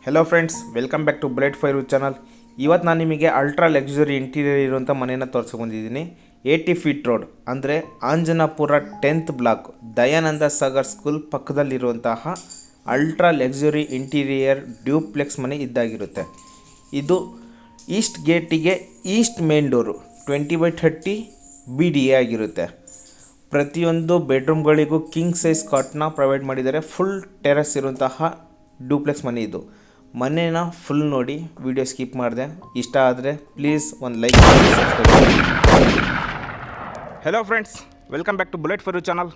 Hello friends, welcome back to bullet fire channel. ಇವತ್ತು ನಾನು ನಿಮಗೆ ಅಲ್ಟ್ರಾ ಲಕ್ಸುರಿ ಇಂಟೀರಿಯರ್ ಇರುವಂಥ ಮನೆಯನ್ನು ತೋರಿಸ್ಕೊಂಡಿದ್ದೀನಿ. 80 ಫೀಟ್ ರೋಡ್ ಅಂದರೆ Anjanapura 10th block Dayananda Sagar school ಪಕ್ಕದಲ್ಲಿರುವಂತಹ ಅಲ್ಟ್ರಾ ಲಕ್ಸುರಿ ಇಂಟೀರಿಯರ್ ಡ್ಯೂಪ್ಲೆಕ್ಸ್ ಮನೆ ಇದ್ದಾಗಿರುತ್ತೆ. ಇದು ಈಸ್ಟ್ ಗೇಟಿಗೆ ಈಸ್ಟ್ ಮೇನ್ ಡೋರು 20/30 BDA ಆಗಿರುತ್ತೆ. ಪ್ರತಿಯೊಂದು ಬೆಡ್ರೂಮ್ಗಳಿಗೂ ಕಿಂಗ್ ಸೈಜ್ ಕಾಟ್ನ ಪ್ರೊವೈಡ್ ಮಾಡಿದ್ದಾರೆ. ಫುಲ್ ಟೆರೆಸ್ ಇರುವಂತಹ ಡ್ಯೂಪ್ಲೆಕ್ಸ್ ಮನೆ ಇದು. ಮನೇನ ಫುಲ್ ನೋಡಿ, ವಿಡಿಯೋ ಸ್ಕಿಪ್ ಮಾಡಿದೆ. ಇಷ್ಟ ಆದರೆ ಪ್ಲೀಸ್ ಒಂದು ಲೈಕ್ ಮಾಡಿ, ಸಬ್ಸ್ಕ್ರೈಬ್ ಮಾಡಿ. Hello friends, welcome back to bullet fire channel.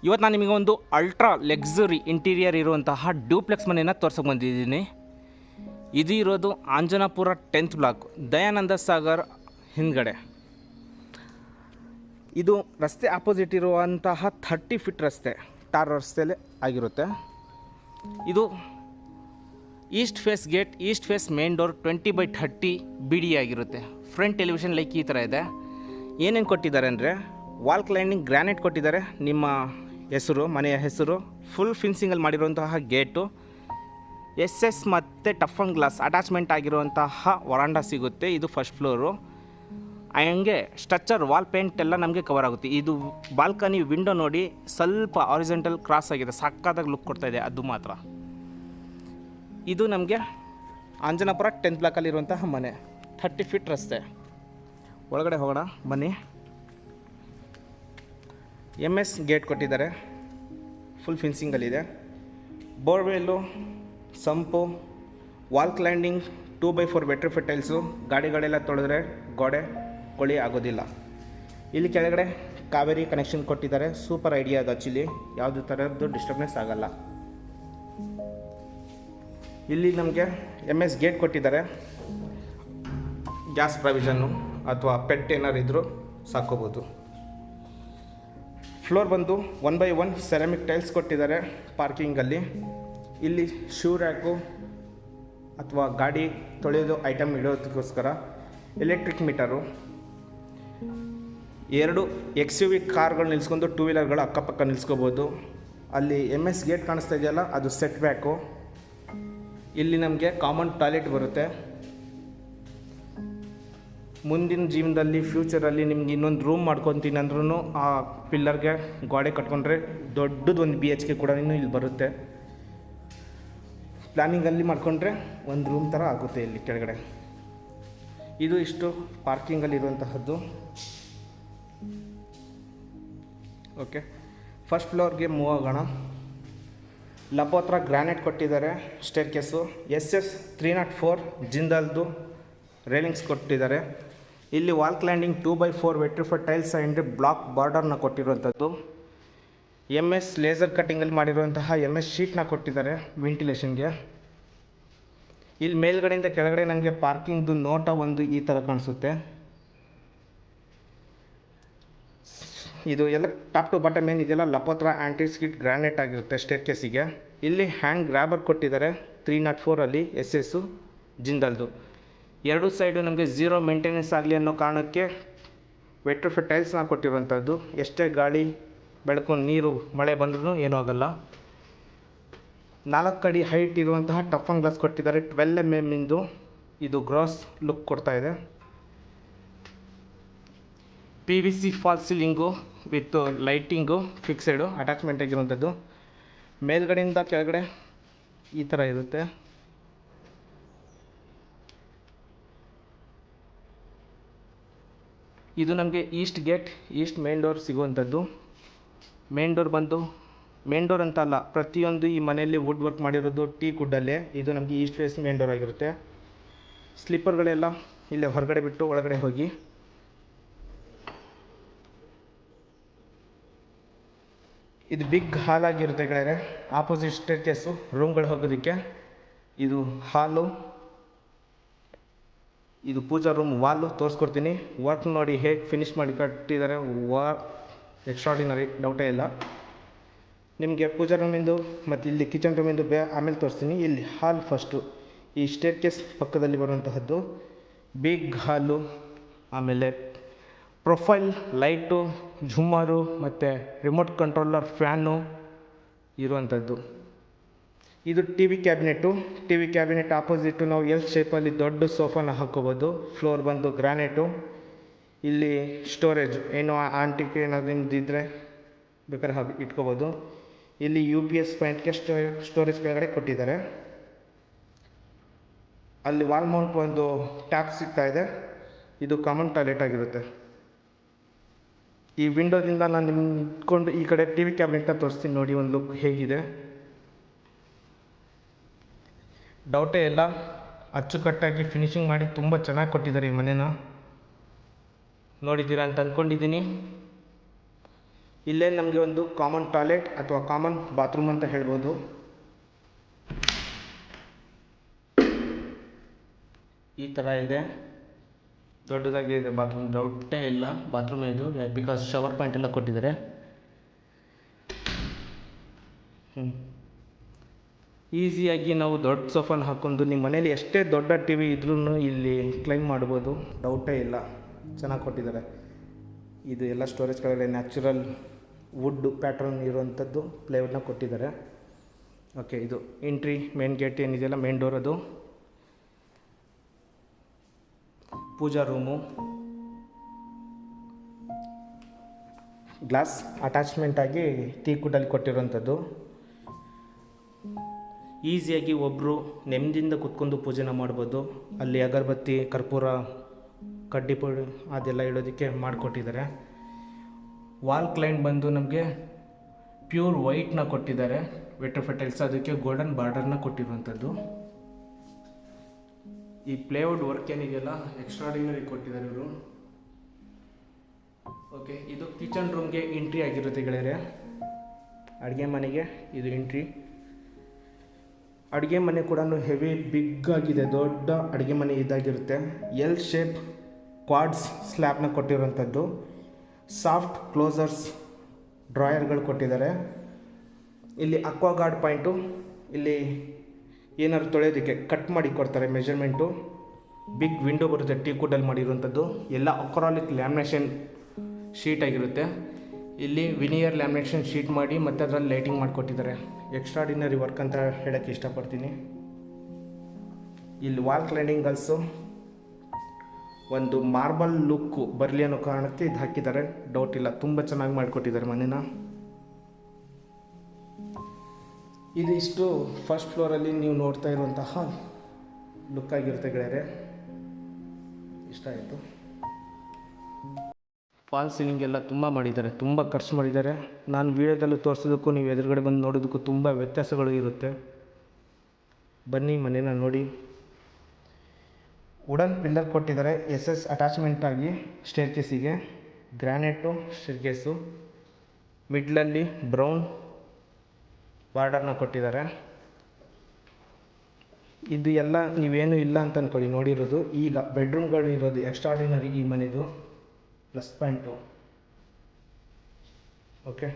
ಇವತ್ತು ನಾನು ನಿಮಗೆ ಒಂದು ಅಲ್ಟ್ರಾ ಲಕ್ಸುರಿ ಇಂಟೀರಿಯರ್ ಇರುವಂತಹ ಡ್ಯೂಪ್ಲೆಕ್ಸ್ ಮನೆಯನ್ನು ತೋರ್ಸೋಕೆ ಬಂದಿದ್ದೀನಿ. ಇದು ಇರೋದು ಆಂಜನಾಪುರ 10th ಬ್ಲಾಕ್ ದಯಾನಂದ ಸಾಗರ್ ಹಿಂದ್ಗಡೆ. ಇದು ರಸ್ತೆ ಆಪೋಸಿಟ್ ಇರುವಂತಹ 30 ಫೀಟ್ ರಸ್ತೆ, ಟಾರ್ ರಸ್ತೆಯಲ್ಲೇ ಆಗಿರುತ್ತೆ. ಇದು east face gate, east face main door, 20/30 BDA ಆಗಿರುತ್ತೆ. ಫ್ರಂಟ್ ಎಲಿವೇಷನ್ ಲೈಕ್ ಈ ಥರ ಇದೆ. ಏನೇನು ಕೊಟ್ಟಿದ್ದಾರೆ ಅಂದರೆ ವಾಲ್ ಕ್ಲೈಂಡಿಂಗ್ ಗ್ರಾನೈಟ್ ಕೊಟ್ಟಿದ್ದಾರೆ. ನಿಮ್ಮ ಹೆಸರು, ಮನೆಯ ಹೆಸರು, ಫುಲ್ ಫಿನ್ಸಿಂಗಲ್ಲಿ ಮಾಡಿರುವಂತಹ ಗೇಟು, SS ಮತ್ತು ಟಫನ್ ಗ್ಲಾಸ್ ಅಟ್ಯಾಚ್ಮೆಂಟ್ ಆಗಿರುವಂತಹ ವರಾಂಡ ಸಿಗುತ್ತೆ. ಇದು ಫಸ್ಟ್ ಫ್ಲೋರು. ಹಂಗೆ ಸ್ಟ್ರಕ್ಚರ್ ವಾಲ್ ಪೇಂಟ್ ಎಲ್ಲ ನಮಗೆ ಕವರ್ ಆಗುತ್ತೆ. ಇದು ಬಾಲ್ಕನಿ ವಿಂಡೋ ನೋಡಿ, ಸ್ವಲ್ಪ ಆರಿಜೆಂಟಲ್ ಕ್ರಾಸ್ ಆಗಿದೆ, ಸಕ್ಕತ್ತಾಗಿ ಲುಕ್ ಕೊಡ್ತಾಯಿದೆ. ಅದು ಮಾತ್ರ ಇದು ನಮಗೆ ಆಂಜನಾಪುರ 10th ಬ್ಲಾಕಲ್ಲಿರುವಂತಹ ಮನೆ, 30 ಫೀಟ್ ರಸ್ತೆ. ಒಳಗಡೆ ಹೋಗೋಣ ಬನ್ನಿ. MS ಗೇಟ್ ಕೊಟ್ಟಿದ್ದಾರೆ, ಫುಲ್ ಫಿನ್ಸಿಂಗಲ್ಲಿದೆ. ಬೋರ್ವೆಲ್ಲು, ಸಂಪು, wall cladding 2x4 vitrified tiles. ಗಾಡಿಗಳೆಲ್ಲ ತೊಳೆದ್ರೆ ಗೋಡೆ ಕೊಳಿ ಆಗೋದಿಲ್ಲ. ಇಲ್ಲಿ ಕೆಳಗಡೆ ಕಾವೇರಿ ಕನೆಕ್ಷನ್ ಕೊಟ್ಟಿದ್ದಾರೆ. ಸೂಪರ್ ಐಡಿಯಾ ಅದು. ಆ್ಯಕ್ಚುಲಿ ಯಾವುದೇ ಥರದ್ದು ಡಿಸ್ಟರ್ಬೆನ್ಸ್ ಆಗಲ್ಲ. ಇಲ್ಲಿ ನಮಗೆ MS ಗೇಟ್ ಕೊಟ್ಟಿದ್ದಾರೆ. ಗ್ಯಾಸ್ ಪ್ರಾವಿಷನ್ನು ಅಥವಾ ಪೆಟ್ ಏನಾರು ಇದ್ದರೂ ಸಾಕೋಬೋದು. ಫ್ಲೋರ್ ಬಂದು 1x1 ಸೆರಾಮಿಕ್ ಟೈಲ್ಸ್ ಕೊಟ್ಟಿದ್ದಾರೆ ಪಾರ್ಕಿಂಗಲ್ಲಿ. ಇಲ್ಲಿ ಶೂ ರ್ಯಾಕು ಅಥವಾ ಗಾಡಿ ತೊಳೆಯೋದು ಐಟಮ್ ಇಡೋದಕ್ಕೋಸ್ಕರ ಎಲೆಕ್ಟ್ರಿಕ್ ಮೀಟರು. 2 XUV ಕಾರ್ಗಳು ನಿಲ್ಸ್ಕೊಂಡು 2 ವೀಲರ್ಗಳು ಅಕ್ಕಪಕ್ಕ ನಿಲ್ಸ್ಕೋಬೋದು. ಅಲ್ಲಿ MS ಗೇಟ್ ಕಾಣಿಸ್ತಾ ಇದೆಯಲ್ಲ, ಅದು ಸೆಟ್ ಬ್ಯಾಕು. ಇಲ್ಲಿ ನಮಗೆ ಕಾಮನ್ ಟಾಯ್ಲೆಟ್ ಬರುತ್ತೆ. ಮುಂದಿನ ಜೀವನದಲ್ಲಿ ಫ್ಯೂಚರಲ್ಲಿ ನಿಮ್ಗೆ ಇನ್ನೊಂದು ರೂಮ್ ಮಾಡ್ಕೊತೀನಿ ಅಂದ್ರೂ ಆ ಪಿಲ್ಲರ್ಗೆ ಗೋಡೆ ಕಟ್ಕೊಂಡ್ರೆ ದೊಡ್ಡದು ಒಂದು BHK ಕೂಡ ಇಲ್ಲಿ ಬರುತ್ತೆ. ಪ್ಲ್ಯಾನಿಂಗಲ್ಲಿ ಮಾಡ್ಕೊಂಡ್ರೆ ಒಂದು ರೂಮ್ ಥರ ಆಗುತ್ತೆ ಇಲ್ಲಿ ಕೆಳಗಡೆ. ಇದು ಇಷ್ಟು ಪಾರ್ಕಿಂಗಲ್ಲಿರುವಂತಹದ್ದು. ಓಕೆ, ಫಸ್ಟ್ ಫ್ಲೋರ್ಗೆ ಮೂವ್ ಆಗೋಣ. ಲಪೋತ್ರ ಗ್ರಾನೈಟ್ ಕೊಟ್ಟಿದ್ದಾರೆ. ಸ್ಟೇರ್ ಕೇಸು SS 304 ಜಿಂದಾಲ್ದು ರೇಲಿಂಗ್ಸ್ ಕೊಟ್ಟಿದ್ದಾರೆ. ಇಲ್ಲಿ wall cladding 2x4 vitrified tiles and black ಬಾರ್ಡರ್ನ ಕೊಟ್ಟಿರುವಂಥದ್ದು. MS ಲೇಸರ್ ಕಟ್ಟಿಂಗಲ್ಲಿ ಮಾಡಿರುವಂತಹ MS ಶೀಟ್ನ ಕೊಟ್ಟಿದ್ದಾರೆ ವೆಂಟಿಲೇಷನ್ಗೆ. ಇಲ್ಲಿ ಮೇಲ್ಗಡೆಯಿಂದ ಕೆಳಗಡೆ ನನಗೆ ಪಾರ್ಕಿಂಗ್ದು ನೋಟ ಒಂದು ಈ ಥರ ಕಾಣಿಸುತ್ತೆ. ಇದು ಎಲ್ಲ ಟಾಪ್ ಟು ಬಾಟಮ್ ಏನಿದೆಯಲ್ಲ ಲಪೋತ್ರ ಆ್ಯಂಟಿಸ್ಕಿಟ್ ಗ್ರಾನೈಟ್ ಆಗಿರುತ್ತೆ ಸ್ಟೇರ್ ಕೇಸಿಗೆ. ಇಲ್ಲಿ ಹ್ಯಾಂಡ್ ಗ್ರ್ಯಾಬರ್ ಕೊಟ್ಟಿದ್ದಾರೆ 304ಅಲ್ಲಿ SS ಜಿಂದಾಲ್ದು. ಎರಡು ಸೈಡು ನಮಗೆ ಝೀರೋ ಮೇಂಟೆನೆನ್ಸ್ ಆಗಲಿ ಅನ್ನೋ ಕಾರಣಕ್ಕೆ ವೆಟ್ರಿಫೈಡ್ ಟೈಲ್ಸ್ನ ಕೊಟ್ಟಿರುವಂಥದ್ದು. ಎಷ್ಟೇ ಗಾಳಿ ಬೆಳಕು ನೀರು ಮಳೆ ಬಂದ್ರೂ ಏನೂ ಆಗಲ್ಲ. 4 ಅಡಿ ಹೈಟ್ ಇರುವಂತಹ ಟಫನ್ ಗ್ಲಾಸ್ ಕೊಟ್ಟಿದ್ದಾರೆ 12 mm. ಇದು ಗ್ರಾಸ್ ಲುಕ್ ಕೊಡ್ತಾ ಇದೆ. PVC fall ceiling with lighting fixed attachment ಆಗಿರುವಂಥದ್ದು. ಮೇಲ್ಗಡೆಯಿಂದ ಕೆಳಗಡೆ ಈ ಥರ ಇರುತ್ತೆ. ಇದು ನಮಗೆ east gate, east main door ಸಿಗುವಂಥದ್ದು. ಮೇನ್ ಡೋರ್ ಬಂದು ಮೇನ್ ಡೋರ್ ಅಂತ ಅಲ್ಲ, ಪ್ರತಿಯೊಂದು ಈ ಮನೆಯಲ್ಲಿ ವುಡ್ ವರ್ಕ್ ಮಾಡಿರೋದು ಟೀಕ್ ವುಡ್ಡಲ್ಲೇ. ಇದು ನಮಗೆ ಈಸ್ಟ್ ಫೇಸ್ ಮೇನ್ ಡೋರ್ ಆಗಿರುತ್ತೆ. ಸ್ಲಿಪ್ಪರ್ಗಳೆಲ್ಲ ಇಲ್ಲೇ ಹೊರಗಡೆ ಬಿಟ್ಟು ಒಳಗಡೆ ಹೋಗಿ. ಇದು ಬಿಗ್ ಹಾಲ್ ಆಗಿರುತ್ತೆ ಕೆಳಗಡೆ. ಆಪೋಸಿಟ್ ಸ್ಟೇರ್ ಕೇಸು ರೂಮ್ಗಳು ಹೋಗೋದಕ್ಕೆ. ಇದು ಹಾಲು, ಇದು ಪೂಜಾ ರೂಮ್ ವಾಲು ತೋರಿಸ್ಕೊಡ್ತೀನಿ. ವರ್ಕ್ ನೋಡಿ ಹೇಗೆ ಫಿನಿಶ್ ಮಾಡಿ ಕಟ್ಟಿದ್ದಾರೆ. ಎಕ್ಸ್ಟ್ರಾಡಿನರಿ, ಡೌಟೇ ಇಲ್ಲ. ನಿಮಗೆ ಪೂಜಾ ರೂಮಿಂದು ಮತ್ತು ಇಲ್ಲಿ ಕಿಚನ್ ರೂಮಿಂದು ಆಮೇಲೆ ತೋರಿಸ್ತೀನಿ. ಇಲ್ಲಿ ಹಾಲ್ ಫಸ್ಟು, ಈ ಸ್ಟೇರ್ ಕೇಸ್ ಪಕ್ಕದಲ್ಲಿ ಬರುವಂತಹದ್ದು ಬಿಗ್ ಹಾಲು. ಆಮೇಲೆ ಪ್ರೊಫೈಲ್ ಲೈಟು, ಝುಮ್ಮರು ಮತ್ತು ರಿಮೋಟ್ ಕಂಟ್ರೋಲರ್ ಫ್ಯಾನು ಇರುವಂಥದ್ದು. ಇದು T V cabinet. T V cabinet opposite ನಾವು ಎಲ್ ಶೇಪಲ್ಲಿ ದೊಡ್ಡ ಸೋಫಾನ ಹಾಕ್ಕೋಬೋದು. ಫ್ಲೋರ್ ಬಂದು ಗ್ರಾನೈಟು. ಇಲ್ಲಿ ಸ್ಟೋರೇಜ್ ಏನು ಆಂಟಿಕ್ ಏನಾದರೂ ನಿಮ್ದಿದ್ದರೆ ಬೇಕಾದ್ರೆ ಹಾಗೆ ಇಟ್ಕೋಬೋದು. ಇಲ್ಲಿ ಯು ಪಿ ಎಸ್ ಪಾಯಿಂಟ್ಗೆ ಸ್ಟೋರೇಜ್ ಕೆಳಗಡೆ ಕೊಟ್ಟಿದ್ದಾರೆ. ಅಲ್ಲಿ ವಾಲ್ ಮೌಂಟ್ ಒಂದು ಟ್ಯಾಪ್ ಸಿಗ್ತಾ ಇದೆ. ಇದು ಕಾಮನ್ ಟಾಯ್ಲೆಟ್ ಆಗಿರುತ್ತೆ. ಈ ವಿಂಡೋದಿಂದ ನಾನು ನಿಂತ್ಕೊಂಡು ಈ ಕಡೆ ಟಿ ವಿ ಕ್ಯಾಬಿನೆಟ್ನ ತೋರಿಸ್ತೀನಿ ನೋಡಿ ಒಂದು ಲುಕ್ ಹೇಗಿದೆ. ಡೌಟೇ ಇಲ್ಲ, ಅಚ್ಚುಕಟ್ಟಾಗಿ ಫಿನಿಶಿಂಗ್ ಮಾಡಿ ತುಂಬ ಚೆನ್ನಾಗಿ ಕೊಟ್ಟಿದ್ದಾರೆ ಈ ಮನೇನ. ನೋಡಿದ್ದೀರಾ ಅಂತ ಅಂದ್ಕೊಂಡಿದ್ದೀನಿ. ಇಲ್ಲೇ ನಮಗೆ ಒಂದು ಕಾಮನ್ ಟಾಯ್ಲೆಟ್ ಅಥವಾ ಕಾಮನ್ ಬಾತ್ರೂಮ್ ಅಂತ ಹೇಳ್ಬೋದು. ಈ ಥರ ಇದೆ, ದೊಡ್ಡದಾಗಿ ಇದೆ ಬಾತ್ರೂಮ್, ಡೌಟೇ ಇಲ್ಲ. ಬಾತ್ರೂಮ್ ಇದು ಬಿಕಾಸ್ ಶವರ್ ಪಾಯಿಂಟ್ ಎಲ್ಲ ಕೊಟ್ಟಿದ್ದಾರೆ. ಈಸಿಯಾಗಿ ನಾವು ದೊಡ್ಡ ಸೋಫಾನ ಹಾಕ್ಕೊಂಡು ನಿಮ್ಮ ಮನೇಲಿ ಎಷ್ಟೇ ದೊಡ್ಡ ಟಿ ವಿ ಇದ್ರೂ ಇಲ್ಲಿ ಕ್ಲೈಮ್ ಮಾಡ್ಬೋದು, ಡೌಟೇ ಇಲ್ಲ. ಚೆನ್ನಾಗಿ ಕೊಟ್ಟಿದ್ದಾರೆ. ಇದು ಎಲ್ಲ ಸ್ಟೋರೇಜ್ ಕೆಳಗಡೆ ನ್ಯಾಚುರಲ್ ವುಡ್ ಪ್ಯಾಟ್ರನ್ ಇರುವಂಥದ್ದು ಪ್ಲೈವುಡ್ನ ಕೊಟ್ಟಿದ್ದಾರೆ. ಓಕೆ, ಇದು ಎಂಟ್ರಿ ಮೇನ್ ಗೇಟ್ ಏನಿದೆಯಲ್ಲ, ಮೇನ್ ಡೋರ್, ಅದು ಪೂಜಾ ರೂಮು. ಗ್ಲಾಸ್ ಅಟ್ಯಾಚ್ಮೆಂಟಾಗಿ ಟೀ ಕುಡ್ಡಲ್ಲಿ ಕೊಟ್ಟಿರೋಂಥದ್ದು. ಈಸಿಯಾಗಿ ಒಬ್ಬರು ನೆಮ್ಮದಿಯಿಂದ ಕುತ್ಕೊಂಡು ಪೂಜೆನ ಮಾಡ್ಬೋದು. ಅಲ್ಲಿ ಅಗರಬತ್ತಿ, ಕರ್ಪೂರ, ಕಡ್ಡಿ ಪುಡಿ ಅದೆಲ್ಲ ಇಡೋದಕ್ಕೆ ಮಾಡಿಕೊಟ್ಟಿದ್ದಾರೆ. ವಾಲ್ ಕ್ಲೈಂಟ್ ಬಂದು ನಮಗೆ ಪ್ಯೂರ್ ವೈಟ್ನ ಕೊಟ್ಟಿದ್ದಾರೆ, ವೆಟ್ರೋಫೆಟೈಲ್ಸ್, ಅದಕ್ಕೆ ಗೋಲ್ಡನ್ ಬಾರ್ಡರ್ನ ಕೊಟ್ಟಿರುವಂಥದ್ದು. ಈ ಪ್ಲೇವುಡ್ ವರ್ಕ್ ಏನಿದೆಯಲ್ಲ ಎಕ್ಸ್ಟ್ರಾಡಿನರಿ ಕೊಟ್ಟಿದ್ದಾರೆ ಇವರು. ಓಕೆ, ಇದು ಕಿಚನ್ ರೂಮ್ಗೆ ಎಂಟ್ರಿ ಆಗಿರುತ್ತೆ ಗೆಳೆಯರೆ. ಅಡುಗೆ ಮನೆಗೆ ಇದು ಎಂಟ್ರಿ. ಅಡುಗೆ ಮನೆ ಕೂಡ ಹೆವಿ ಬಿಗ್ ಆಗಿದೆ, ದೊಡ್ಡ ಅಡುಗೆ ಮನೆ ಇದಾಗಿರುತ್ತೆ. ಎಲ್ ಶೇಪ್ ಕ್ವಾಡ್ಸ್ ಸ್ಲ್ಯಾಬ್ನ ಕೊಟ್ಟಿರುವಂಥದ್ದು. ಸಾಫ್ಟ್ ಕ್ಲೋಸರ್ಸ್ ಡ್ರಾಯರ್ಗಳು ಕೊಟ್ಟಿದ್ದಾರೆ. ಇಲ್ಲಿ ಅಕ್ವಾಗಾರ್ಡ್ ಪಾಯಿಂಟು, ಇಲ್ಲಿ ಏನಾದ್ರು ತೊಳೆಯೋದಕ್ಕೆ ಕಟ್ ಮಾಡಿ ಕೊಡ್ತಾರೆ ಮೆಜರ್ಮೆಂಟು. ಬಿಗ್ ವಿಂಡೋ ಬರುತ್ತೆ ಟೀ ಕುಡ್ಡಲ್ಲಿ ಮಾಡಿರುವಂಥದ್ದು. ಎಲ್ಲ ಅಕ್ರಾಲಿಕ್ ಲ್ಯಾಮಿನೇಷನ್ ಶೀಟ್ ಆಗಿರುತ್ತೆ. ಇಲ್ಲಿ ವಿನಿಯರ್ ಲ್ಯಾಮಿನೇಷನ್ ಶೀಟ್ ಮಾಡಿ ಮತ್ತು ಅದರಲ್ಲಿ ಲೈಟಿಂಗ್ ಮಾಡಿಕೊಟ್ಟಿದ್ದಾರೆ. ಎಕ್ಸ್ಟ್ರಾಡಿನರಿ ವರ್ಕ್ ಅಂತ ಹೇಳೋಕ್ಕೆ ಇಷ್ಟಪಡ್ತೀನಿ. ಇಲ್ಲಿ ವಾಲ್ ಕ್ಲೈಂಡಿಂಗಲ್ಸು ಒಂದು ಮಾರ್ಬಲ್ ಲುಕ್ಕು ಬರಲಿ ಅನ್ನೋ ಕಾರಣಕ್ಕೆ ಇದು ಹಾಕಿದ್ದಾರೆ, ಡೌಟ್ ಇಲ್ಲ. ತುಂಬ ಚೆನ್ನಾಗಿ ಮಾಡಿಕೊಟ್ಟಿದ್ದಾರೆ ಮನೇನ. ಇದು ಇಷ್ಟು ಫಸ್ಟ್ ಫ್ಲೋರಲ್ಲಿ ನೀವು ನೋಡ್ತಾ ಇರುವಂತಹ ಲುಕ್ ಆಗಿರುತ್ತೆ ಗೆಳೆಯರೆ. ಇಷ್ಟ ಆಯಿತು. ಫಾಲ್ ಸೀಲಿಂಗ್ ಎಲ್ಲ ತುಂಬ ಮಾಡಿದ್ದಾರೆ, ತುಂಬ ಖರ್ಚು ಮಾಡಿದ್ದಾರೆ. ನಾನು ವೀಡಿಯೋದಲ್ಲೂ ತೋರಿಸೋದಕ್ಕೂ ನೀವು ಎದುರುಗಡೆ ಬಂದು ನೋಡೋದಕ್ಕೂ ತುಂಬ ವ್ಯತ್ಯಾಸಗಳು ಇರುತ್ತೆ. ಬನ್ನಿ ಮನೇನ ನೋಡಿ. ವುಡನ್ ಪಿಲ್ಲರ್ ಕೊಟ್ಟಿದ್ದಾರೆ ಎಸ್ ಅಟ್ಯಾಚ್ಮೆಂಟ್ ಆಗಿ ಸ್ಟೇರ್ಕೇಸಿಗೆ. ಗ್ರಾನೈಟು ಸ್ಟೇರ್ಕೇಸು, ಮಿಡ್ಲಲ್ಲಿ ಬ್ರೌನ್ ಬಾರ್ಡರ್ನ ಕೊಟ್ಟಿದ್ದಾರೆ. ಇದು ಎಲ್ಲ ನೀವೇನು ಇಲ್ಲ ಅಂತ ಅಂದ್ಕೊಳ್ಳಿ ನೋಡಿರೋದು. ಈಗ ಬೆಡ್ರೂಮ್ಗಳು ಇರೋದು ಎಕ್ಸ್ಟ್ರಾಡಿನರಿ ಈ ಮನೆದು ಪ್ಲಸ್ ಪಾಯಿಂಟು. ಓಕೆ,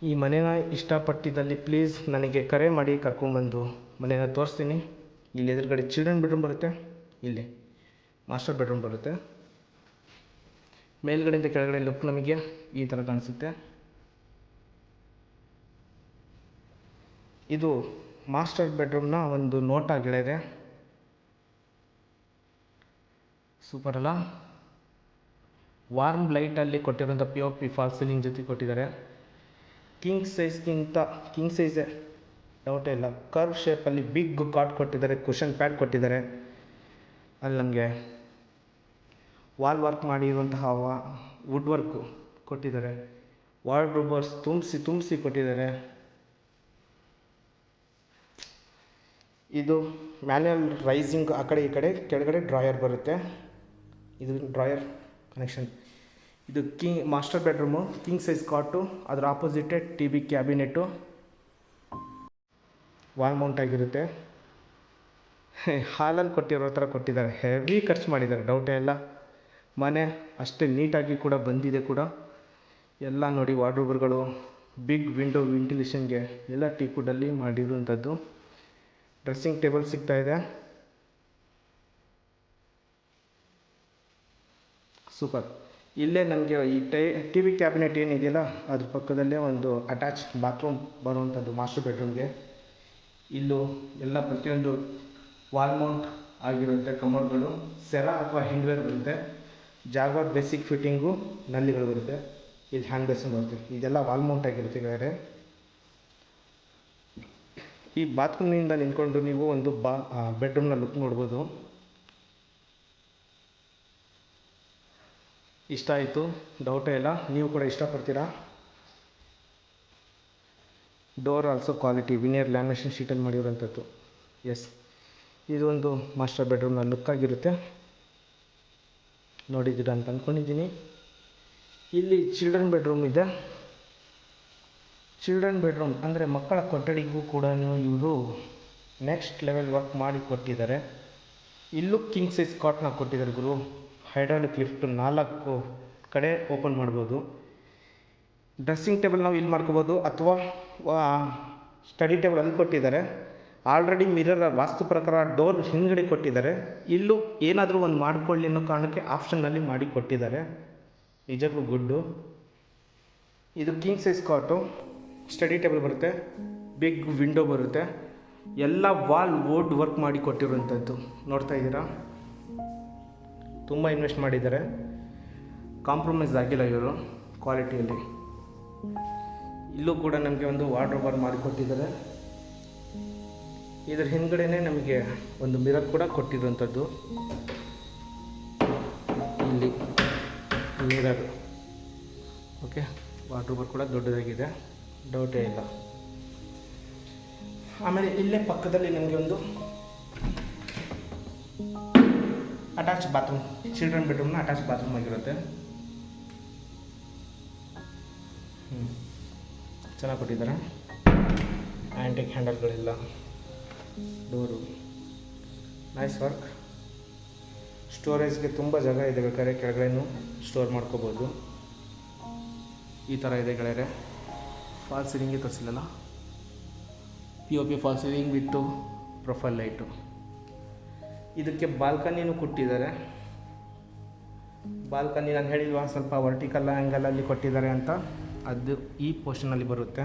ಈ ಮನೇನ ಇಷ್ಟಪಟ್ಟಿದ್ದಲ್ಲಿ ಪ್ಲೀಸ್ ನನಗೆ ಕರೆ ಮಾಡಿ ಕರ್ಕೊಂಬಂದು ಮನೇನ ತೋರಿಸ್ತೀನಿ. ಇಲ್ಲಿ ಎದುರುಗಡೆ ಚಿಲ್ಡ್ರನ್ ಬೆಡ್ರೂಮ್ ಬರುತ್ತೆ, ಇಲ್ಲಿ ಮಾಸ್ಟರ್ ಬೆಡ್ರೂಮ್ ಬರುತ್ತೆ. ಮೇಲ್ಗಡೆಯಿಂದ ಕೆಳಗಡೆ ಲುಕ್ ನಮಗೆ ಈ ಥರ ಕಾಣಿಸುತ್ತೆ. ಇದು ಮಾಸ್ಟರ್ ಬೆಡ್ರೂಮ್ನ ಒಂದು ನೋಟ ಗೆಳೆಯರೆ. ಸೂಪರ್ ಅಲ್ಲ? ವಾರ್ಮ್ ಲೈಟಲ್ಲಿ ಕೊಟ್ಟಿರೋಂಥ POP ಫಾಲ್ ಸೀಲಿಂಗ್ ಜೊತೆ ಕೊಟ್ಟಿದ್ದಾರೆ. ಕಿಂಗ್ ಸೈಜೇ, ಡೌಟೇ ಇಲ್ಲ. ಕರ್ವ್ ಶೇಪಲ್ಲಿ ಬಿಗ್ ಕಾಟ್ ಕೊಟ್ಟಿದ್ದಾರೆ, ಕುಷನ್ ಪ್ಯಾಡ್ ಕೊಟ್ಟಿದ್ದಾರೆ. ಅಲ್ಲಿ ನಮಗೆ ವಾಲ್ ವರ್ಕ್ ಮಾಡಿರುವಂತಹ ವುಡ್ ವರ್ಕು ಕೊಟ್ಟಿದ್ದಾರೆ. ವಾರ್ಡ್ರೋಬರ್ಸ್ ತುಂಬಿಸಿ ಕೊಟ್ಟಿದ್ದಾರೆ. ಇದು ಮ್ಯಾನ್ಯಲ್ ರೈಸಿಂಗ್, ಆ ಕಡೆ ಈ ಕಡೆ ಕೆಳಗಡೆ ಡ್ರಾಯರ್ ಬರುತ್ತೆ. ಇದು ಡ್ರಾಯರ್ ಕನೆಕ್ಷನ್. ಇದು ಮಾಸ್ಟರ್ ಬೆಡ್ರೂಮು, ಕಿಂಗ್ ಸೈಜ್ ಕಾಟು, ಅದರ ಆಪೋಸಿಟೇ TV ಕ್ಯಾಬಿನೆಟ್ಟು, ವಾಲ್ ಮೌಂಟ್ ಆಗಿರುತ್ತೆ. ಹಾಲಲ್ಲಿ ಕೊಟ್ಟಿರೋ ಥರ ಕೊಟ್ಟಿದ್ದಾರೆ, ಹೆವಿ ಖರ್ಚು ಮಾಡಿದ್ದಾರೆ, ಡೌಟೇ ಇಲ್ಲ. ಮನೆ ಅಷ್ಟೇ ನೀಟಾಗಿ ಕೂಡ ಬಂದಿದೆ ಕೂಡ. ಎಲ್ಲ ನೋಡಿ ವಾರ್ಡ್ರೋಬ್ಗಳು, ಬಿಗ್ ವಿಂಡೋ ವೆಂಟಿಲೇಷನ್ಗೆ ಎಲ್ಲ ಟೀಕುಡ್ಡಲ್ಲಿ ಮಾಡಿರುವಂಥದ್ದು. ಡ್ರೆಸ್ಸಿಂಗ್ ಟೇಬಲ್ ಸಿಗ್ತಾಯಿದೆ. ಸೂಪರ್. ಇಲ್ಲೇ ನಮಗೆ ಈ ಟಿ ವಿ ಕ್ಯಾಬಿನೆಟ್ ಏನಿದೆಯಲ್ಲ ಅದ್ರ ಪಕ್ಕದಲ್ಲೇ ಒಂದು ಅಟ್ಯಾಚ್ ಬಾತ್ರೂಮ್ ಬರುವಂಥದ್ದು ಮಾಸ್ಟರ್ ಬೆಡ್ರೂಮ್ಗೆ. ಇಲ್ಲೂ ಎಲ್ಲ ಪ್ರತಿಯೊಂದು ವಾಲ್ ಮೌಂಟ್ ಆಗಿರುತ್ತೆ. ಕಮೋಡ್ಗಳು ಸೆರಾ ಅಥವಾ ಹಿಂಡ್ವೇರ್ ಬರುತ್ತೆ. ಜಾಗ್ವಾರ್ ಬೇಸಿಕ್ ಫಿಟ್ಟಿಂಗು ನಲ್ಲಿಗಳು ಬರುತ್ತೆ. ಇಲ್ಲಿ ಹ್ಯಾಂಡ್ ಬೇಸಿನ್ ಬರುತ್ತೆ. ಇದೆಲ್ಲ ವಾಲ್ ಮೌಂಟ್ ಆಗಿರುತ್ತೆ ಬೇರೆ. ಈ ಬಾತ್ರೂಮ್ನಿಂದ ನಿಂತ್ಕೊಂಡು ನೀವು ಒಂದು ಬೆಡ್ರೂಮ್ನ ಲುಕ್ ನೋಡ್ಬೋದು. ಇಷ್ಟ ಆಯಿತು, ಡೌಟೇ ಇಲ್ಲ, ನೀವು ಕೂಡ ಇಷ್ಟಪಡ್ತೀರಾ. Door also quality veneer lamination ಶೀಟಲ್ಲಿ ಮಾಡಿರೋಂಥದ್ದು. ಎಸ್, ಇದು ಒಂದು ಮಾಸ್ಟರ್ ಬೆಡ್ರೂಮ್ನ ಲುಕ್ ಆಗಿರುತ್ತೆ. ನೋಡಿದ್ದೀರಾ ಅಂತ ಅಂದ್ಕೊಂಡಿದ್ದೀನಿ. ಇಲ್ಲಿ ಚಿಲ್ಡ್ರನ್ ಬೆಡ್ರೂಮ್ ಇದೆ. ಚಿಲ್ಡ್ರನ್ ಬೆಡ್ರೂಮ್ ಅಂದರೆ ಮಕ್ಕಳ ಕೊಠಡಿಗೂ ಕೂಡ ಇವರು ನೆಕ್ಸ್ಟ್ ಲೆವೆಲ್ ವರ್ಕ್ ಮಾಡಿ ಕೊಟ್ಟಿದ್ದಾರೆ. ಇಲ್ಲೂ ಕಿಂಗ್ ಸೈಜ್ ಕಾಟ್ನ ಕೊಟ್ಟಿದ್ದಾರೆ ಗುರು. ಹೈಡ್ರಾಲಿಕ್ ಲಿಫ್ಟ್ 4 ಕಡೆ ಓಪನ್ ಮಾಡ್ಬೋದು. ಡ್ರೆಸ್ಸಿಂಗ್ ಟೇಬಲ್ ನಾವು ಇಲ್ಲಿ ಮಾಡ್ಕೋಬೋದು ಅಥವಾ ಸ್ಟಡಿ ಟೇಬಲ್ ಅಲ್ಲಿ ಕೊಟ್ಟಿದ್ದಾರೆ. ಆಲ್ರೆಡಿ ಮಿರರ್ ವಾಸ್ತು ಪ್ರಕಾರ ಡೋರ್ ಹಿಂದ್ಗಡೆ ಕೊಟ್ಟಿದ್ದಾರೆ. ಇಲ್ಲೂ ಏನಾದರೂ ಒಂದು ಮಾಡ್ಕೊಳ್ಳಿ ಅನ್ನೋ ಕಾರಣಕ್ಕೆ ಆಪ್ಷನ್ನಲ್ಲಿ ಮಾಡಿ ಕೊಟ್ಟಿದ್ದಾರೆ. ನಿಜಕ್ಕೂ ಗುಡ್ಡು. ಇದು ಕಿಂಗ್ ಸೈಜ್ ಕಾಟು. ಸ್ಟಡಿ ಟೇಬಲ್ ಬರುತ್ತೆ, ಬಿಗ್ ವಿಂಡೋ ಬರುತ್ತೆ. ಎಲ್ಲ ವಾಲ್ ವುಡ್ ವರ್ಕ್ ಮಾಡಿ ಕೊಟ್ಟಿರುವಂಥದ್ದು ನೋಡ್ತಾ ಇದ್ದೀರಾ. ತುಂಬ ಇನ್ವೆಸ್ಟ್ ಮಾಡಿದ್ದಾರೆ, ಕಾಂಪ್ರಮೈಸ್ ಆಗಿಲ್ಲ ಇವರು ಕ್ವಾಲಿಟಿಯಲ್ಲಿ. ಇಲ್ಲೂ ಕೂಡ ನಮಗೆ ಒಂದು ವಾರ್ಡ್ರೋಬ್ ಮಾಡಿಕೊಟ್ಟಿದ್ದಾರೆ. ಇದರ ಹಿಂದ್ಗಡೆನೇ ನಮಗೆ ಒಂದು ಮಿರರ್ ಕೂಡ ಕೊಟ್ಟಿರುವಂಥದ್ದು. ಇಲ್ಲಿ ಮಿರರ್, ಓಕೆ. ವಾರ್ಡ್ರೋಬ್ ಕೂಡ ದೊಡ್ಡದಾಗಿದೆ, ಡೌಟೇ ಇಲ್ಲ. ಆಮೇಲೆ ಇಲ್ಲೇ ಪಕ್ಕದಲ್ಲಿ ನಮಗೆ ಒಂದು ಅಟ್ಯಾಚ್ ಬಾತ್ರೂಮ್, ಚಿಲ್ಡ್ರನ್ ಬೆಡ್ರೂಮ್ನ ಅಟ್ಯಾಚ್ ಬಾತ್ರೂಮ್ ಆಗಿರುತ್ತೆ. ಚೆನ್ನಾಗಿ ಕೊಟ್ಟಿದ್ದಾರೆ. ಆ್ಯಂಟಿಕ್ ಹ್ಯಾಂಡಲ್ಗಳಿಲ್ಲ, ಡೋರು ನೈಸ್ ವರ್ಕ್. ಸ್ಟೋರೇಜ್ಗೆ ತುಂಬ ಜಾಗ ಇದೆ, ಬೇಕಾದ್ರೆ ಕೆಳಗಡೆನೂ ಸ್ಟೋರ್ ಮಾಡ್ಕೋಬೋದು. ಈ ಥರ ಇದೆ ಕೆಳಗಡೆ. ಫಾಲ್ ಸೀಲಿಂಗ್ಗೆ ತೋರಿಸಿಲ್ಲಲ್ಲ, POP ಫಾಲ್ ಸೀಲಿಂಗ್ ವಿತ್ತು ಪ್ರೊಫೈಲ್ ಲೈಟು. ಇದಕ್ಕೆ ಬಾಲ್ಕನಿನೂ ಕೊಟ್ಟಿದ್ದಾರೆ. ಬಾಲ್ಕನಿ ನಾನು ಹೇಳಿಲ್ವಾ ಸ್ವಲ್ಪ ವರ್ಟಿಕಲ್ ಆ್ಯಂಗಲಲ್ಲಿ ಕೊಟ್ಟಿದ್ದಾರೆ ಅಂತ, ಅದು ಈ ಪೋರ್ಷನಲ್ಲಿ ಬರುತ್ತೆ.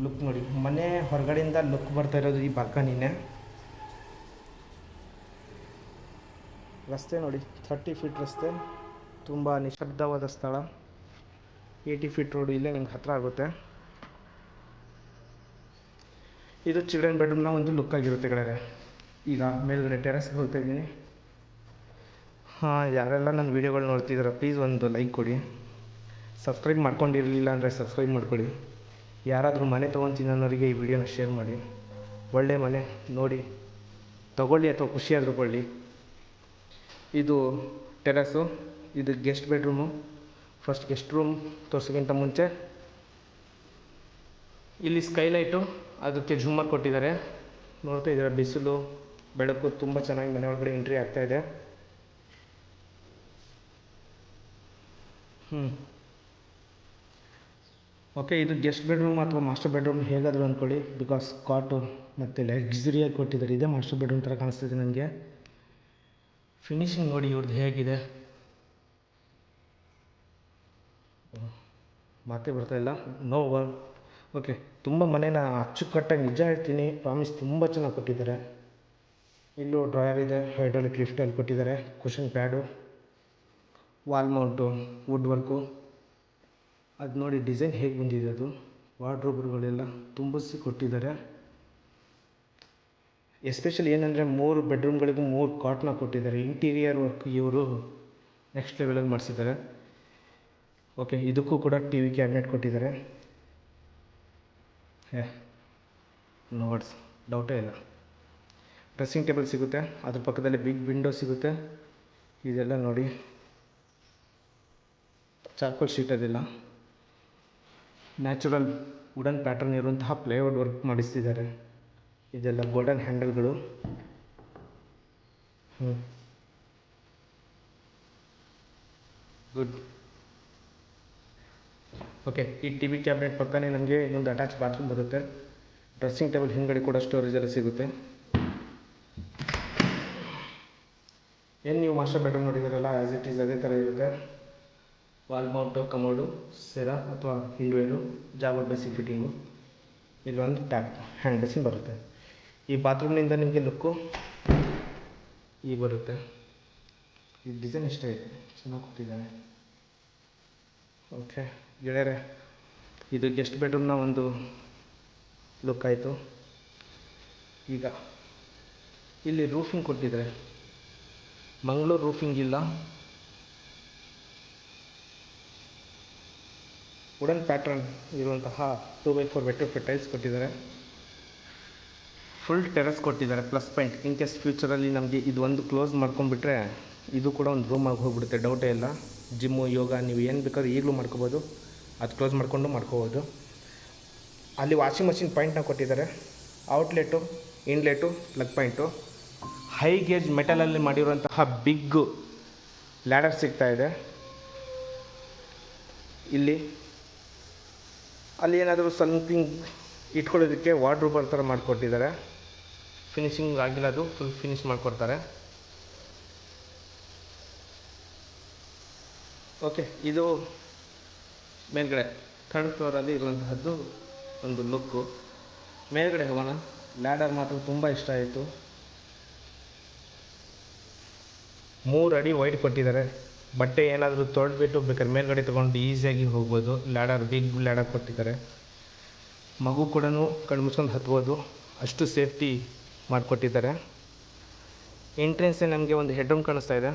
ಲುಕ್ ನೋಡಿ, ಮನೆ ಹೊರಗಡೆಯಿಂದ ಲುಕ್ ಬರ್ತಾ ಇರೋದು ಈ ಬಾಲ್ಕನಿನೇ. ರಸ್ತೆ ನೋಡಿ, 30 ಫೀಟ್ ರಸ್ತೆ, ತುಂಬ ನಿಶಬ್ದವಾದ ಸ್ಥಳ. 80 ಫೀಟ್ ರೋಡು ಇಲ್ಲೇ ನಿಮ್ಗೆ ಹತ್ತಿರ ಆಗುತ್ತೆ. ಇದು ಚಿಲ್ಡ್ರನ್ ಬೆಡ್ರೂಮ್ನ ಒಂದು ಲುಕ್ ಆಗಿರುತ್ತೆ ಕೆಳಗಡೆ. ಈಗ ಮೇಲ್ಗಡೆ ಟೆರೆಸ್ಗೆ ಹೋಗ್ತಾ ಇದ್ದೀನಿ. ಯಾರೆಲ್ಲ ನನ್ನ ವೀಡಿಯೋಗಳು ನೋಡ್ತಿದ್ದೀರ ಪ್ಲೀಸ್ ಒಂದು ಲೈಕ್ ಕೊಡಿ. ಸಬ್ಸ್ಕ್ರೈಬ್ ಮಾಡ್ಕೊಂಡಿರಲಿಲ್ಲ ಅಂದರೆ ಸಬ್ಸ್ಕ್ರೈಬ್ ಮಾಡ್ಕೊಳ್ಳಿ. ಯಾರಾದರೂ ಮನೆ ತೊಗೊತೀನಿ ಅನ್ನೋರಿಗೆ ಈ ವಿಡಿಯೋನ ಶೇರ್ ಮಾಡಿ. ಒಳ್ಳೆ ಮನೆ ನೋಡಿ ತೊಗೊಳ್ಳಿ ಅಥವಾ ಖುಷಿಯಾದರೂ ಕೊಳ್ಳಿ. ಇದು ಟೆರೆಸು, ಇದು guest bedroom. First guest room ತೋರಿಸೋಕ್ಕಿಂತ ಮುಂಚೆ ಇಲ್ಲಿ ಸ್ಕೈಲೈಟು, ಅದಕ್ಕೆ ಝೂಮರ್ ಕೊಟ್ಟಿದ್ದಾರೆ. ನೋಡ್ತಾ ಇದ್ದಾರೆ, ಬಿಸಿಲು ಬೆಳಕು ತುಂಬ ಚೆನ್ನಾಗಿ ಮನೆ ಒಳಗಡೆ ಎಂಟ್ರಿ ಆಗ್ತಾಯಿದೆ. ಓಕೆ, ಇದು ಗೆಸ್ಟ್ ಬೆಡ್ರೂಮ್ ಅಥವಾ ಮಾಸ್ಟರ್ ಬೆಡ್ರೂಮ್ ಹೇಗಾದರೂ ಅಂದ್ಕೊಳ್ಳಿ. ಬಿಕಾಸ್ ಕಾಟು ಮತ್ತು ಲಕ್ಸುರಿಯಾಗಿ ಕೊಟ್ಟಿದ್ದಾರೆ. ಇದೇ ಮಾಸ್ಟರ್ ಬೆಡ್ರೂಮ್ ಥರ ಕಾಣಿಸ್ತಿದೆ ನನಗೆ. ಫಿನಿಶಿಂಗ್ ನೋಡಿ ಇವ್ರದ್ದು ಹೇಗಿದೆ, ಮಾತೇ ಬರ್ತಾಯಿಲ್ಲ. No work. ಓಕೆ, ತುಂಬ ಮನೇನ ಅಚ್ಚುಕಟ್ಟಾಗಿ ನಿಜ ಹೇಳ್ತೀನಿ, ಪ್ರಾಮಿಸ್ ತುಂಬ ಚೆನ್ನಾಗಿ ಕೊಟ್ಟಿದ್ದಾರೆ. ಇಲ್ಲೂ ಡ್ರಾಯರ್ ಇದೆ, ಹೈಡ್ರಾಲಿಕ್ ಲಿಫ್ಟಲ್ಲಿ ಕೊಟ್ಟಿದ್ದಾರೆ. Cushion pad, wall mount, wood work. ಅದು ನೋಡಿ ಡಿಸೈನ್ ಹೇಗೆ ಬಂದಿದೆ, ಅದು ವಾರ್ಡ್ರೋಬ್ಗಳೆಲ್ಲ ತುಂಬಿಸಿ ಕೊಟ್ಟಿದ್ದಾರೆ. ಎಸ್ಪೆಷಲಿ ಏನಂದರೆ 3 ಬೆಡ್ರೂಮ್ಗಳಿಗೂ 3 ಕಾಟ್ನ ಕೊಟ್ಟಿದ್ದಾರೆ. ಇಂಟೀರಿಯರ್ ವರ್ಕ್ ಇವರು ನೆಕ್ಸ್ಟ್ ಲೆವೆಲಲ್ಲಿ ಮಾಡಿಸಿದ್ದಾರೆ. ಓಕೆ, ಇದಕ್ಕೂ ಕೂಡ TV ಕ್ಯಾಬಿನೆಟ್ ಕೊಟ್ಟಿದ್ದಾರೆ. ನೋಡ್ಸ್ ಡೌಟೇ ಇಲ್ಲ. ಡ್ರೆಸ್ಸಿಂಗ್ ಟೇಬಲ್ ಸಿಗುತ್ತೆ, ಅದ್ರ ಪಕ್ಕದಲ್ಲಿ ಬಿಗ್ ವಿಂಡೋ ಸಿಗುತ್ತೆ. ಇದೆಲ್ಲ ನೋಡಿ ಚಾರ್ಕೋಲ್ ಶೀಟ್ ಅದಿಲ್ಲ, ನ್ಯಾಚುರಲ್ ವುಡನ್ ಪ್ಯಾಟರ್ನ್ ಇರುವಂತಹ ಪ್ಲೇವುಡ್ ವರ್ಕ್ ಮಾಡಿಸ್ತಿದ್ದಾರೆ. ಇದೆಲ್ಲ ಗೋಲ್ಡನ್ ಹ್ಯಾಂಡಲ್ಗಳು. ಗುಡ್. ಓಕೆ, ಈ TV ಕ್ಯಾಬಿನೆಟ್ ಪಕ್ಕನೇ ನಮಗೆ ಇನ್ನೊಂದು ಅಟ್ಯಾಚ್ ಬಾತ್ರೂಮ್ ಬರುತ್ತೆ. ಡ್ರೆಸ್ಸಿಂಗ್ ಟೇಬಲ್ ಹಿಂದ್ಗಡೆ ಕೂಡ ಸ್ಟೋರೇಜ್ ಎಲ್ಲ ಸಿಗುತ್ತೆ. ಏನು ನೀವು ಮಾಸ್ಟರ್ ಬೆಡ್ರೂಮ್ ನೋಡಿದ್ದೀರಲ್ಲ ಆ್ಯಸ್ ಇಟ್ ಈಸ್ ಅದೇ ಥರ ಇರುತ್ತೆ. ವಾಲ್ ಮೌಂಟು ಕಮೋಡು ಸೆರಾ ಅಥವಾ ಹಿಂಡ್ವೇರು ಜಾಗೋಡ್ ಬೇಸಿಕ್ ಫಿಟ್ಟಿಂಗು. ಇಲ್ಲೊಂದು ಟ್ಯಾಪ್ ಹ್ಯಾಂಡ್ ಬೇಸಿನ್ ಬರುತ್ತೆ. ಈ ಬಾತ್ರೂಮ್ನಿಂದ ನಿಮಗೆ ಲುಕ್ಕು ಈಗ ಬರುತ್ತೆ. ಈ ಡಿಸೈನ್ ಇಷ್ಟ ಇದೆ, ಚೆನ್ನಾಗಿ ಕೊಟ್ಟಿದ್ದಾನೆ. ಓಕೆ ಗೆಳೆಯರೆ, ಇದು ಗೆಸ್ಟ್ ಬೆಡ್ರೂಮ್ನ ಒಂದು ಲುಕ್ ಆಯಿತು. ಈಗ ಇಲ್ಲಿ ರೂಫಿಂಗ್ ಕೊಟ್ಟಿದ್ದಾರೆ. ಮಂಗಳೂರು ರೂಫಿಂಗ್ ಇಲ್ಲ, ವುಡನ್ ಪ್ಯಾಟ್ರನ್ ಇರುವಂತಹ 2x4 ವೆಟ್ರಿಫೈಡ್ ಟೈಲ್ಸ್ ಕೊಟ್ಟಿದ್ದಾರೆ. ಫುಲ್ ಟೆರೆಸ್ ಕೊಟ್ಟಿದ್ದಾರೆ ಪ್ಲಸ್ ಪಾಯಿಂಟ್. ಇನ್ ಕೇಸ್ ಫ್ಯೂಚರಲ್ಲಿ ನಮಗೆ ಇದು ಒಂದು ಕ್ಲೋಸ್ ಮಾಡ್ಕೊಂಡ್ಬಿಟ್ರೆ ಇದು ಕೂಡ ಒಂದು ರೂಮಾಗಿ ಹೋಗ್ಬಿಡುತ್ತೆ, ಡೌಟೇ ಇಲ್ಲ. ಜಿಮ್ಮು ಯೋಗ ನೀವು ಏನು ಬೇಕಾದ್ರೂ ಈಗಲೂ ಮಾಡ್ಕೋಬೋದು, ಅದು ಕ್ಲೋಸ್ ಮಾಡಿಕೊಂಡು ಮಾಡ್ಕೋಬೋದು. ಅಲ್ಲಿ ವಾಷಿಂಗ್ ಮಷಿನ್ ಪಾಯಿಂಟ್ನ ಕೊಟ್ಟಿದ್ದಾರೆ. Outlet, inlet, plug point, high gauge ಮೆಟಲಲ್ಲಿ ಮಾಡಿರುವಂತಹ ಬಿಗ್ ಲ್ಯಾಡರ್ ಸಿಗ್ತಾಯಿದೆ. ಇಲ್ಲಿ ಅಲ್ಲಿ ಏನಾದರೂ ಸಮಥಿಂಗ್ ಇಟ್ಕೊಳ್ಳೋದಕ್ಕೆ ವಾರ್ಡ್ರೋಬ್ ಥರ ಮಾಡಿಕೊಟ್ಟಿದ್ದಾರೆ. ಫಿನಿಶಿಂಗ್ ಆಗಿಲ್ಲ, ಅದು ಫುಲ್ ಫಿನಿಶ್ ಮಾಡಿಕೊಡ್ತಾರೆ. ಓಕೆ, ಇದು ಮೇಲ್ಗಡೆ ಥರ್ಡ್ ಫ್ಲೋರಲ್ಲಿ ಇರುವಂತಹದ್ದು ಒಂದು ಲುಕ್ಕು. ಮೇಲ್ಗಡೆ ಹೋಗೋಣ. ಲ್ಯಾಡರ್ ಮಾತ್ರ ತುಂಬ ಇಷ್ಟ ಆಯಿತು. 3 ಅಡಿ ವೈಡ್ ಕೊಟ್ಟಿದ್ದಾರೆ. ಬಟ್ಟೆ ಏನಾದರೂ ತೊಳೆದ್ಬಿಟ್ಟು ಬೇಕಾದ್ರೆ ಮೇಲ್ಗಡೆ ತೊಗೊಂಡು ಈಸಿಯಾಗಿ ಹೋಗ್ಬೋದು. ಲ್ಯಾಡರ್ ಬಿಗ್ ಲ್ಯಾಡರ್ ಕೊಟ್ಟಿದ್ದಾರೆ. ಮಗು ಕೂಡ ಕಣ್ಣು ಮುಚ್ಕೊಂಡು ಹತ್ಬೋದು, ಅಷ್ಟು ಸೇಫ್ಟಿ ಮಾಡಿಕೊಟ್ಟಿದ್ದಾರೆ. ಎಂಟ್ರೆನ್ಸೇ ನಮಗೆ ಒಂದು ಹೆಡ್ರೂಮ್ ಕಾಣಿಸ್ತಾ ಇದೆ.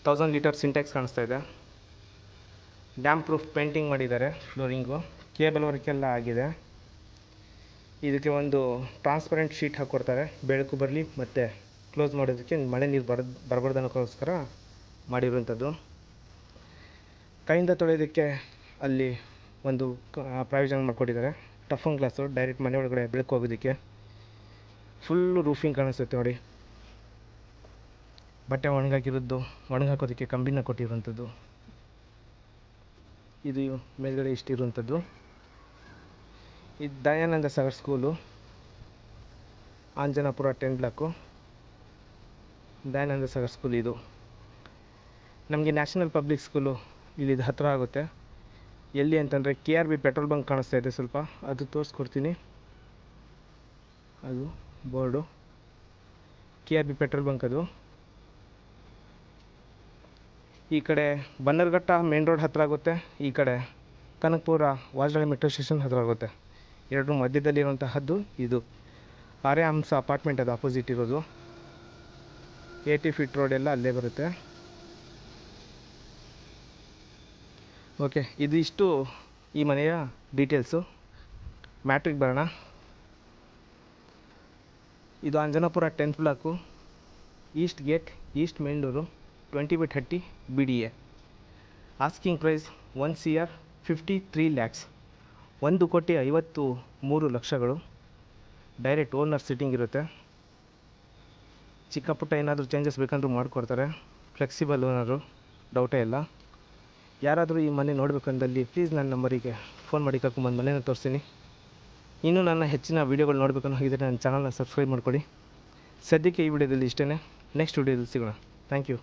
1000 ಲೀಟರ್ ಸಿಂಟ್ಯಾಕ್ಸ್ ಕಾಣಿಸ್ತಾ ಇದೆ. ಡ್ಯಾಮ್ ಪ್ರೂಫ್ ಪೇಂಟಿಂಗ್ ಮಾಡಿದ್ದಾರೆ. ಫ್ಲೋರಿಂಗು ಕೇಬಲ್ ವರ್ಕೆಲ್ಲ ಆಗಿದೆ. ಇದಕ್ಕೆ ಒಂದು ಟ್ರಾನ್ಸ್ಪರೆಂಟ್ ಶೀಟ್ ಹಾಕ್ಕೊಡ್ತಾರೆ, ಬೆಳಕು ಬರಲಿ ಮತ್ತು ಕ್ಲೋಸ್ ಮಾಡೋದಕ್ಕೆ ಮಳೆ ನೀರು ಬರಬಾರ್ದನ್ನೋಕ್ಕೋಸ್ಕರ ಮಾಡಿರುವಂಥದ್ದು. ಕೈಯಿಂದ ತೊಳೆಯೋದಕ್ಕೆ ಅಲ್ಲಿ ಒಂದು ಪ್ರಾವಿಷನ್ ಮಾಡಿಕೊಟ್ಟಿದ್ದಾರೆ. ಟಫನ್ ಗ್ಲಾಸು, ಡೈರೆಕ್ಟ್ ಮನೆ ಒಳಗಡೆ ಬೆಳಕು ಹೋಗೋದಕ್ಕೆ. ಫುಲ್ಲು ರೂಫಿಂಗ್ ಕಾಣಿಸುತ್ತೆ ನೋಡಿ. ಬಟ್ಟೆ ಒಣಗಾಕೋದಕ್ಕೆ ಕಂಬಿನ ಕೊಟ್ಟಿರುವಂಥದ್ದು. ಇದು ಮೇಲ್ಗಡೆ ಇಷ್ಟಿರುವಂಥದ್ದು. ಇದು Dayananda Sagar school, Anjanapura 10 block Dayananda Sagar school. ಇದು ನಮಗೆ ನ್ಯಾಷನಲ್ ಪಬ್ಲಿಕ್ ಸ್ಕೂಲು ಇಲ್ಲಿದು ಹತ್ತಿರ ಆಗುತ್ತೆ. ಎಲ್ಲಿ ಅಂತಂದರೆ KRB ಪೆಟ್ರೋಲ್ ಬಂಕ್ ಕಾಣಿಸ್ತಾ ಇದೆ, ಸ್ವಲ್ಪ ಅದು ತೋರಿಸ್ಕೊಡ್ತೀನಿ. ಅದು ಬೋರ್ಡು KRB ಪೆಟ್ರೋಲ್ ಬಂಕ್. ಅದು ಈ ಕಡೆ ಬನ್ನರ್ಘಟ್ಟ ಮೇನ್ ರೋಡ್ ಹತ್ತಿರ ಆಗುತ್ತೆ, ಈ ಕಡೆ ಕನಕಪುರ ವಾಜರಾಳಿ ಮೆಟ್ರೋ ಸ್ಟೇಷನ್ ಹತ್ತಿರ ಆಗುತ್ತೆ. ಎರಡರ ಮಧ್ಯದಲ್ಲಿರುವಂತಹದ್ದು ಇದು ಆರ್ಯಹಂಸ ಅಪಾರ್ಟ್ಮೆಂಟ್. ಅದು ಆಪೋಸಿಟ್ ಇರೋದು. 80 ಫೀಟ್ ರೋಡ್ ಎಲ್ಲ ಅಲ್ಲೇ ಬರುತ್ತೆ. ಓಕೆ, ಇದು ಇಷ್ಟು ಈ ಮನೆಯ ಡೀಟೇಲ್ಸು. ಮ್ಯಾಟ್ರಿಗೆ ಬರೋಣ. ಇದು Anjanapura 10th block, east gate, east main door, 20/30 BDA. Asking price 1,53 lakhs, 1,53,00,000. Direct owner sitting ಇರುತ್ತೆ. ಚಿಕ್ಕ ಪುಟ್ಟ ಏನಾದರೂ ಚೇಂಜಸ್ ಬೇಕಂದ್ರೂ ಮಾಡಿಕೊಡ್ತಾರೆ. ಫ್ಲೆಕ್ಸಿಬಲ್ ಓನರು, ಡೌಟೇ ಇಲ್ಲ. ಯಾರಾದರೂ ಈ ಮನೆ ನೋಡಬೇಕಂದಲ್ಲಿ ಪ್ಲೀಸ್ ನನ್ನ ನಂಬರಿಗೆ ಫೋನ್ ಮಾಡಿ ಕರ್ಕೊಂಬಂದು ಮನೇನ ತೋರಿಸ್ತೀನಿ. ಇನ್ನೂ ನನ್ನ ಹೆಚ್ಚಿನ ವೀಡಿಯೋಗಳು ನೋಡಬೇಕನ್ನೋ ಹಾಗಿದ್ದರೆ ನನ್ನ ಚಾನಲ್ನ ಸಬ್ಸ್ಕ್ರೈಬ್ ಮಾಡ್ಕೊಳ್ಳಿ. ಸದ್ಯಕ್ಕೆ ಈ ವಿಡಿಯೋದಲ್ಲಿ ಇಷ್ಟೇ. ನೆಕ್ಸ್ಟ್ ವಿಡಿಯೋದಲ್ಲಿ ಸಿಗೋಣ. Thank you.